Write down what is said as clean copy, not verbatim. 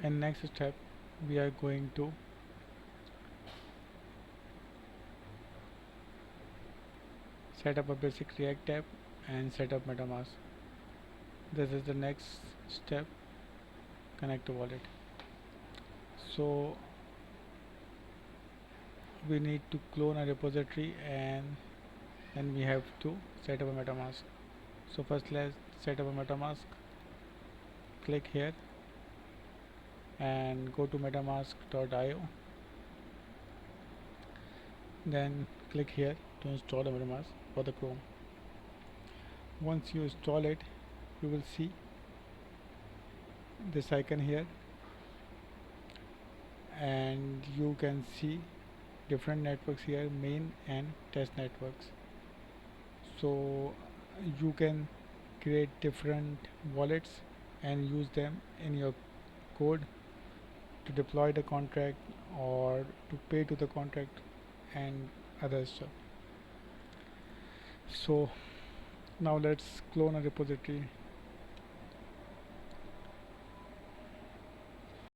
In next step we are going to set up a basic React app and set up MetaMask. This is the next step, connect to wallet. So we need to clone a repository and then we have to set up a MetaMask. So first let's set up a MetaMask. Click here and go to metamask.io. Then click here to install a MetaMask for the Chrome. Once you install it, you will see this icon here, and you can see different networks here, main and test networks. So you can create different wallets and use them in your code to deploy the contract or to pay to the contract and other stuff. So now let's clone a repository